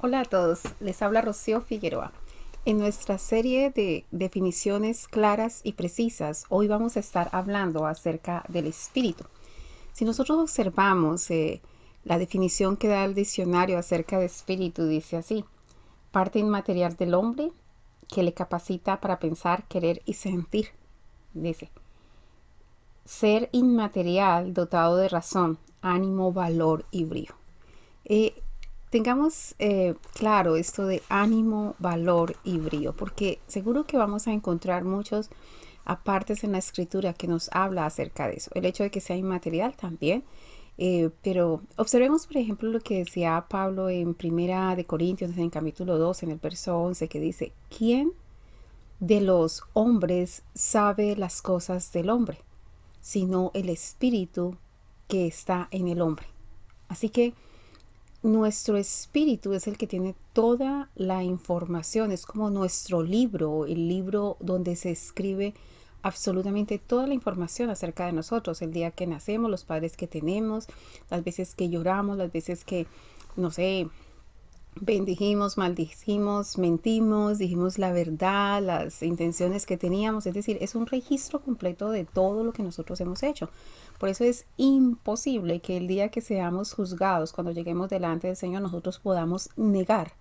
Hola a todos, les habla Rocío Figueroa. En nuestra serie de definiciones claras y precisas, hoy vamos a estar hablando acerca del espíritu. Si nosotros observamos la definición que da el diccionario acerca de espíritu, dice así: parte inmaterial del hombre que le capacita para pensar, querer y sentir. Dice, ser inmaterial dotado de razón, ánimo, valor y brío. Eh, Tengamos claro esto de ánimo, valor y brío, porque seguro que vamos a encontrar muchos apartes en la escritura que nos habla acerca de eso. El hecho de que sea inmaterial también, pero observemos por ejemplo lo que decía Pablo en Primera de Corintios, en capítulo 2, en el verso 11, que dice: ¿quién de los hombres sabe las cosas del hombre, sino el espíritu que está en el hombre? Así que nuestro espíritu es el que tiene toda la información, es como nuestro libro, el libro donde se escribe absolutamente toda la información acerca de nosotros, el día que nacemos, los padres que tenemos, las veces que lloramos, las veces que, no sé, bendijimos, maldijimos, mentimos, dijimos la verdad, las intenciones que teníamos. Es decir, es un registro completo de todo lo que nosotros hemos hecho. Por eso es imposible que el día que seamos juzgados, cuando lleguemos delante del Señor, nosotros podamos negar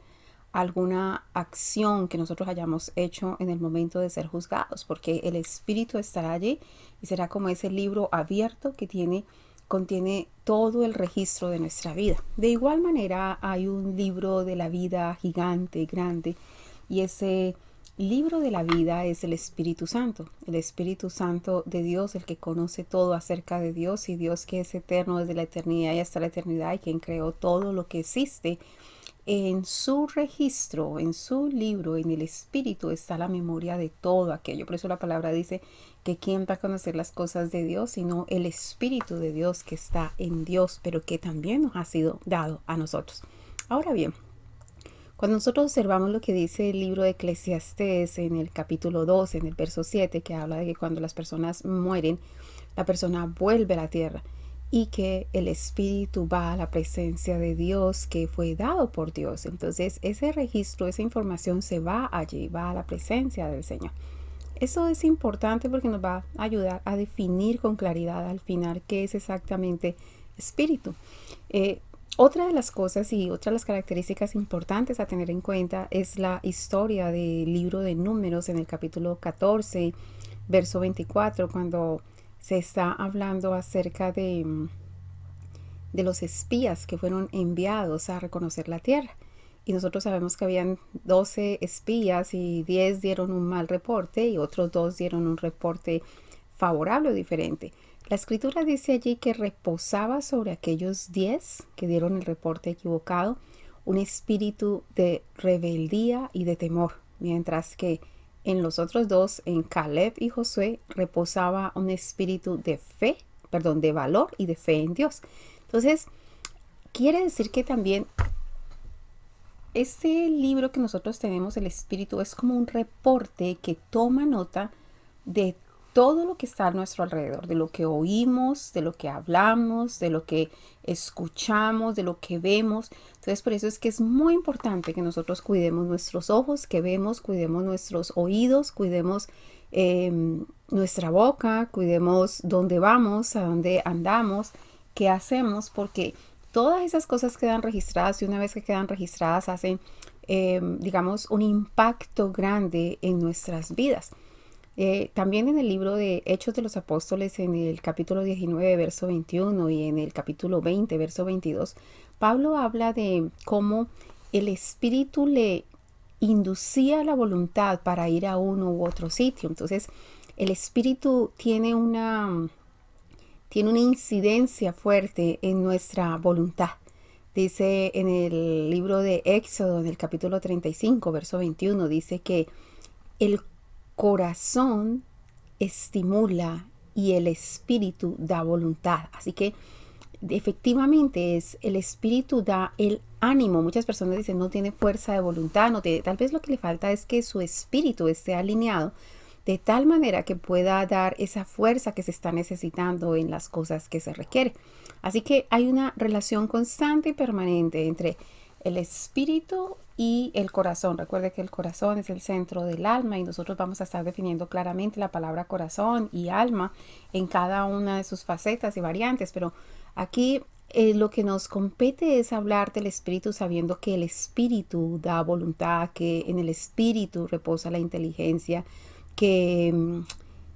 alguna acción que nosotros hayamos hecho en el momento de ser juzgados, porque el Espíritu estará allí y será como ese libro abierto que contiene todo el registro de nuestra vida. De igual manera, hay un libro de la vida gigante, grande, y ese libro de la vida es el Espíritu Santo, el Espíritu Santo de Dios, el que conoce todo acerca de Dios, y Dios que es eterno desde la eternidad y hasta la eternidad, y quien creó todo lo que existe. En su registro, en su libro, en el espíritu está la memoria de todo aquello. Por eso la palabra dice que quién va a conocer las cosas de Dios, sino el espíritu de Dios que está en Dios, pero que también nos ha sido dado a nosotros. Ahora bien, cuando nosotros observamos lo que dice el libro de Eclesiastés en el capítulo 2, en el verso 7, que habla de que cuando las personas mueren, la persona vuelve a la tierra y que el espíritu va a la presencia de Dios que fue dado por Dios. Entonces ese registro, esa información se va allí, va a la presencia del Señor. Eso es importante porque nos va a ayudar a definir con claridad al final qué es exactamente espíritu. Otra de las cosas y otra de las características importantes a tener en cuenta es la historia del libro de Números en el capítulo 14, verso 24, cuando se está hablando acerca de los espías que fueron enviados a reconocer la tierra. Y nosotros sabemos que habían 12 espías y 10 dieron un mal reporte y otros 2 dieron un reporte favorable o diferente. La escritura dice allí que reposaba sobre aquellos 10 que dieron el reporte equivocado un espíritu de rebeldía y de temor, mientras que en los otros dos, en Caleb y Josué, reposaba un espíritu de fe, perdón, de valor y de fe en Dios. Entonces, quiere decir que también este libro que nosotros tenemos, el Espíritu, es como un reporte que toma nota de todo lo que está a nuestro alrededor, de lo que oímos, de lo que hablamos, de lo que escuchamos, de lo que vemos. Entonces, por eso es que es muy importante que nosotros cuidemos nuestros ojos, que vemos, cuidemos nuestros oídos, cuidemos nuestra boca, cuidemos dónde vamos, a dónde andamos, qué hacemos, porque todas esas cosas quedan registradas y una vez que quedan registradas hacen, digamos, un impacto grande en nuestras vidas. También en el libro de Hechos de los Apóstoles, en el capítulo 19, verso 21 y en el capítulo 20, verso 22, Pablo habla de cómo el Espíritu le inducía la voluntad para ir a uno u otro sitio. Entonces, el Espíritu tiene una incidencia fuerte en nuestra voluntad. Dice en el libro de Éxodo, en el capítulo 35, verso 21, dice que el corazón estimula y el espíritu da voluntad. Así que efectivamente es el espíritu da el ánimo. Muchas personas dicen no tiene fuerza de voluntad, no tiene, tal vez lo que le falta es que su espíritu esté alineado de tal manera que pueda dar esa fuerza que se está necesitando en las cosas que se requiere. Así que hay una relación constante y permanente entre el espíritu y el corazón. Recuerde que el corazón es el centro del alma y nosotros vamos a estar definiendo claramente la palabra corazón y alma en cada una de sus facetas y variantes, pero aquí lo que nos compete es hablar del espíritu sabiendo que el espíritu da voluntad, que en el espíritu reposa la inteligencia, que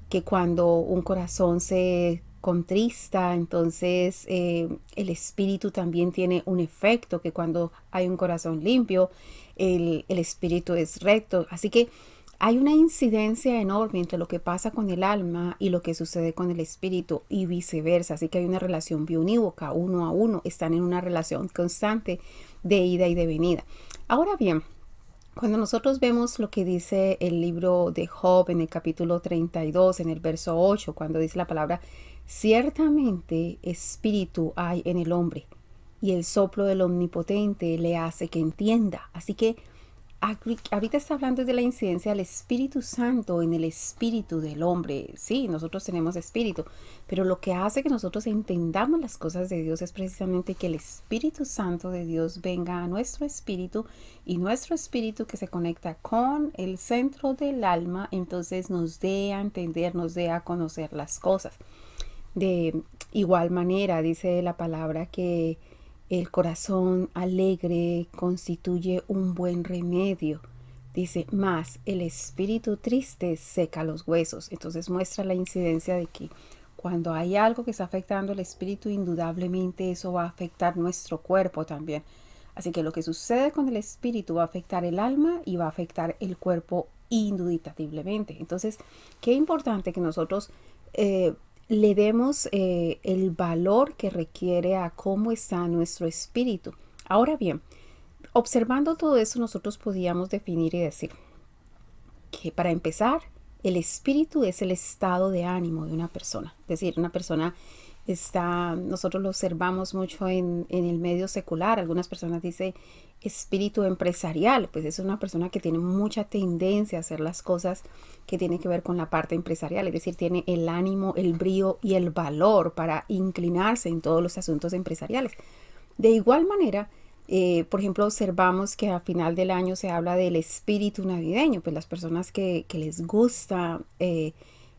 que cuando un corazón se contrista, entonces el espíritu también tiene un efecto, que cuando hay un corazón limpio, el espíritu es recto. Así que hay una incidencia enorme entre lo que pasa con el alma y lo que sucede con el espíritu y viceversa. Así que hay una relación bionívoca, uno a uno, están en una relación constante de ida y de venida. Ahora bien, cuando nosotros vemos lo que dice el libro de Job en el capítulo 32, en el verso 8, cuando dice la palabra, ciertamente espíritu hay en el hombre y el soplo del omnipotente le hace que entienda. Así que ahorita está hablando de la incidencia del Espíritu Santo en el espíritu del hombre. Sí, nosotros tenemos espíritu, pero lo que hace que nosotros entendamos las cosas de Dios es precisamente que el Espíritu Santo de Dios venga a nuestro espíritu y nuestro espíritu que se conecta con el centro del alma, entonces nos dé a entender, nos dé a conocer las cosas. De igual manera, dice la palabra que el corazón alegre constituye un buen remedio. Dice, más el espíritu triste seca los huesos. Entonces muestra la incidencia de que cuando hay algo que está afectando el espíritu, indudablemente eso va a afectar nuestro cuerpo también. Así que lo que sucede con el espíritu va a afectar el alma y va a afectar el cuerpo indubitablemente. Entonces, qué importante que nosotros le demos el valor que requiere a cómo está nuestro espíritu. Ahora bien, observando todo eso, nosotros podíamos definir y decir que para empezar, el espíritu es el estado de ánimo de una persona. Es decir, una persona está, nosotros lo observamos mucho en el medio secular. Algunas personas dicen espíritu empresarial, pues es una persona que tiene mucha tendencia a hacer las cosas que tienen que ver con la parte empresarial, es decir, tiene el ánimo, el brío y el valor para inclinarse en todos los asuntos empresariales. De igual manera, por ejemplo, observamos que a final del año se habla del espíritu navideño, pues las personas que les gusta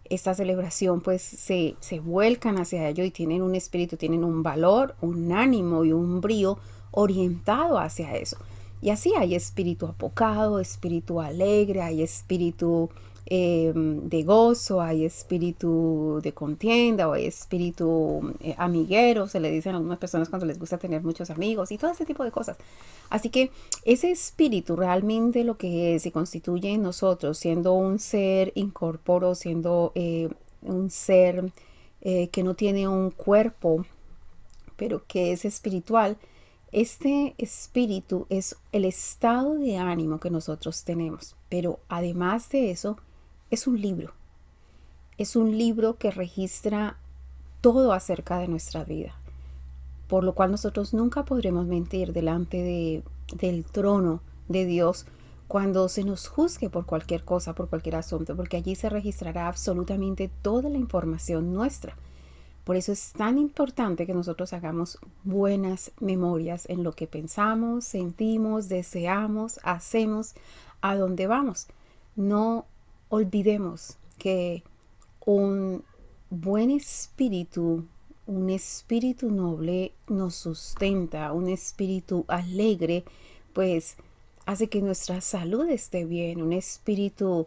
esta celebración pues se vuelcan hacia ello y tienen un espíritu, tienen un valor, un ánimo y un brío orientado hacia eso. Y así hay espíritu apocado, espíritu alegre, hay espíritu de gozo, hay espíritu de contienda o hay espíritu amiguero, se le dicen a algunas personas cuando les gusta tener muchos amigos y todo ese tipo de cosas. Así que ese espíritu realmente lo que se constituye en nosotros, siendo un ser incorpóreo, siendo un ser que no tiene un cuerpo, pero que es espiritual. Este espíritu es el estado de ánimo que nosotros tenemos, pero además de eso, es un libro. Es un libro que registra todo acerca de nuestra vida, por lo cual nosotros nunca podremos mentir delante del trono de Dios cuando se nos juzgue por cualquier cosa, por cualquier asunto, porque allí se registrará absolutamente toda la información nuestra. Por eso es tan importante que nosotros hagamos buenas memorias en lo que pensamos, sentimos, deseamos, hacemos, a dónde vamos. No olvidemos que un buen espíritu, un espíritu noble nos sustenta, un espíritu alegre, pues hace que nuestra salud esté bien, un espíritu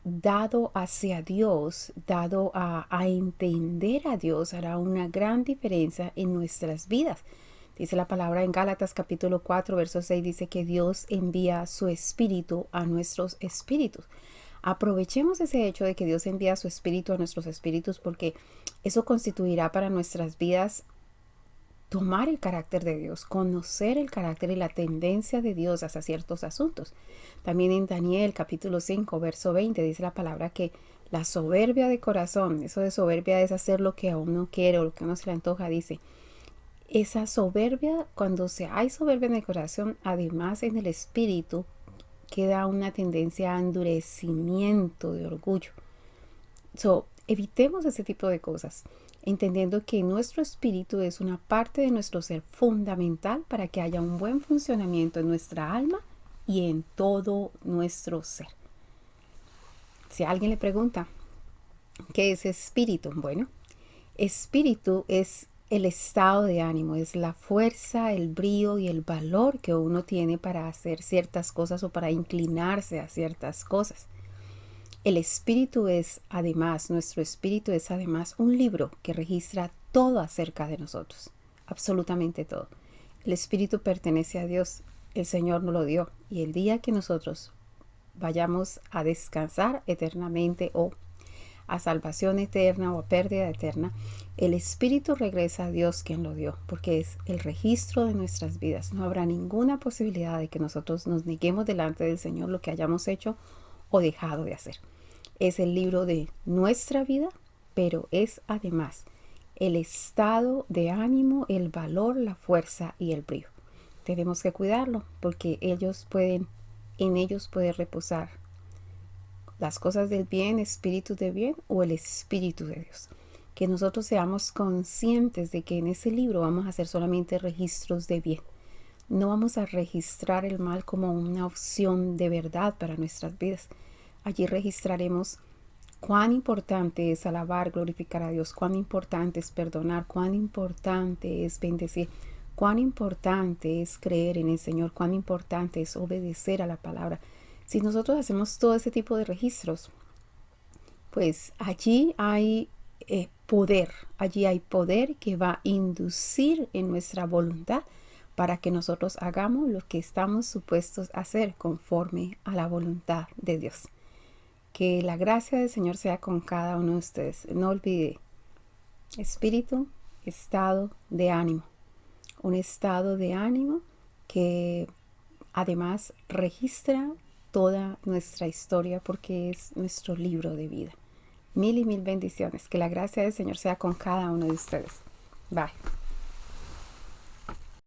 dado hacia Dios, dado a entender a Dios, hará una gran diferencia en nuestras vidas. Dice la palabra en Gálatas capítulo 4, verso 6, dice que Dios envía su espíritu a nuestros espíritus. Aprovechemos ese hecho de que Dios envía su espíritu a nuestros espíritus porque eso constituirá para nuestras vidas tomar el carácter de Dios, conocer el carácter y la tendencia de Dios hacia ciertos asuntos. También en Daniel capítulo 5, verso 20 dice la palabra que la soberbia de corazón, eso de soberbia es hacer lo que a uno quiere o lo que a uno se le antoja, dice. Esa soberbia, cuando hay soberbia en el corazón, además en el espíritu, queda una tendencia a endurecimiento de orgullo. Evitemos ese tipo de cosas. entendiendo que nuestro espíritu es una parte de nuestro ser fundamental para que haya un buen funcionamiento en nuestra alma y en todo nuestro ser. Si alguien le pregunta, ¿qué es espíritu? Bueno, espíritu es el estado de ánimo, es la fuerza, el brío y el valor que uno tiene para hacer ciertas cosas o para inclinarse a ciertas cosas. El espíritu es además, nuestro espíritu es además un libro que registra todo acerca de nosotros, absolutamente todo. El espíritu pertenece a Dios, el Señor nos lo dio, y el día que nosotros vayamos a descansar eternamente o a salvación eterna o a pérdida eterna, el espíritu regresa a Dios quien lo dio, porque es el registro de nuestras vidas. No habrá ninguna posibilidad de que nosotros nos neguemos delante del Señor lo que hayamos hecho o dejado de hacer. Es el libro de nuestra vida, pero es además el estado de ánimo, el valor, la fuerza y el brío. Tenemos que cuidarlo porque en ellos puede reposar las cosas del bien, espíritu de bien o el espíritu de Dios. Que nosotros seamos conscientes de que en ese libro vamos a hacer solamente registros de bien. No vamos a registrar el mal como una opción de verdad para nuestras vidas. Allí registraremos cuán importante es alabar, glorificar a Dios, cuán importante es perdonar, cuán importante es bendecir, cuán importante es creer en el Señor, cuán importante es obedecer a la palabra. Si nosotros hacemos todo ese tipo de registros, pues allí hay allí hay poder que va a inducir en nuestra voluntad para que nosotros hagamos lo que estamos supuestos a hacer conforme a la voluntad de Dios. Que la gracia del Señor sea con cada uno de ustedes. No olvide, espíritu, estado de ánimo. Un estado de ánimo que además registra toda nuestra historia porque es nuestro libro de vida. Mil y mil bendiciones. Que la gracia del Señor sea con cada uno de ustedes. Bye.